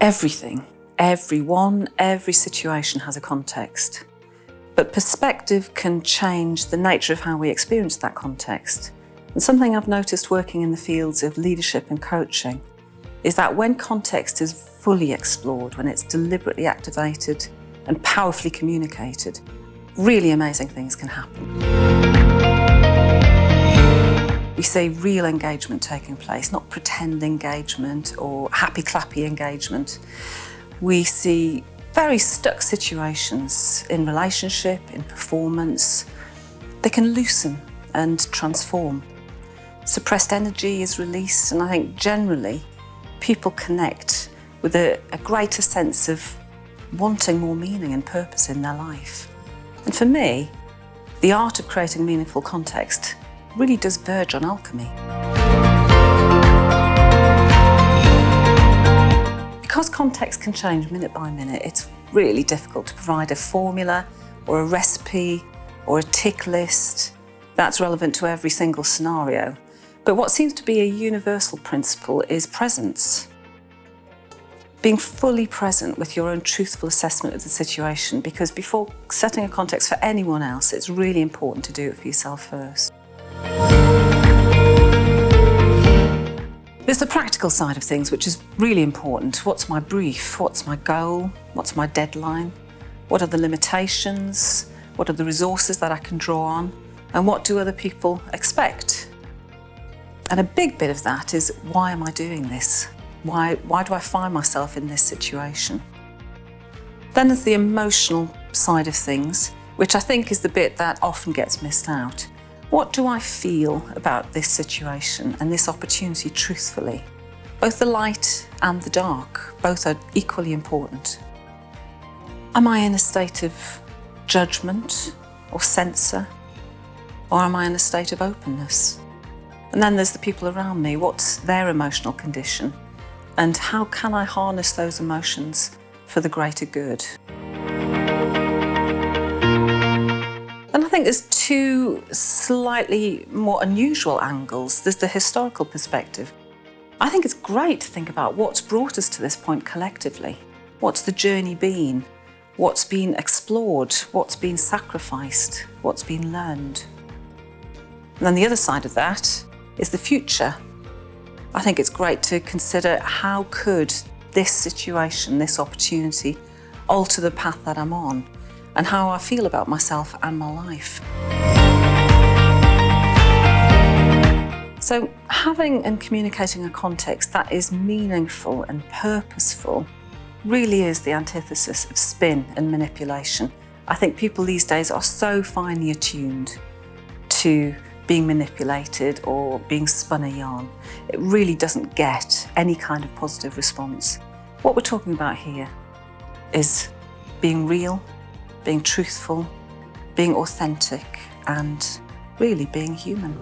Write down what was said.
Everything, everyone, every situation has a context. But perspective can change the nature of how we experience that context. And something I've noticed working in the fields of leadership and coaching is that when context is fully explored, when it's deliberately activated and powerfully communicated, really amazing things can happen. We see real engagement taking place, not pretend engagement or happy-clappy engagement. We see very stuck situations in relationship, in performance. They can loosen and transform. Suppressed energy is released, and I think generally people connect with a greater sense of wanting more meaning and purpose in their life. And for me, the art of creating meaningful context really does verge on alchemy. Because context can change minute by minute, it's really difficult to provide a formula or a recipe or a tick list that's relevant to every single scenario. But what seems to be a universal principle is presence. Being fully present with your own truthful assessment of the situation, because before setting a context for anyone else, it's really important to do it for yourself first. There's the practical side of things, which is really important. What's my brief? What's my goal? What's my deadline? What are the limitations? What are the resources that I can draw on? And what do other people expect? And a big bit of that is, why am I doing this? Why do I find myself in this situation? Then there's the emotional side of things, which I think is the bit that often gets missed out. What do I feel about this situation and this opportunity truthfully? Both the light and the dark, both are equally important. Am I in a state of judgment or censor? Or am I in a state of openness? And then there's the people around me. What's their emotional condition? And how can I harness those emotions for the greater good? And I think there's two slightly more unusual angles. There's the historical perspective. I think it's great to think about what's brought us to this point collectively. What's the journey been? What's been explored? What's been sacrificed? What's been learned? And then the other side of that is the future. I think it's great to consider, how could this situation, this opportunity, alter the path that I'm on and how I feel about myself and my life. So having and communicating a context that is meaningful and purposeful really is the antithesis of spin and manipulation. I think people these days are so finely attuned to being manipulated or being spun a yarn. It really doesn't get any kind of positive response. What we're talking about here is being real, being truthful, being authentic, and really being human.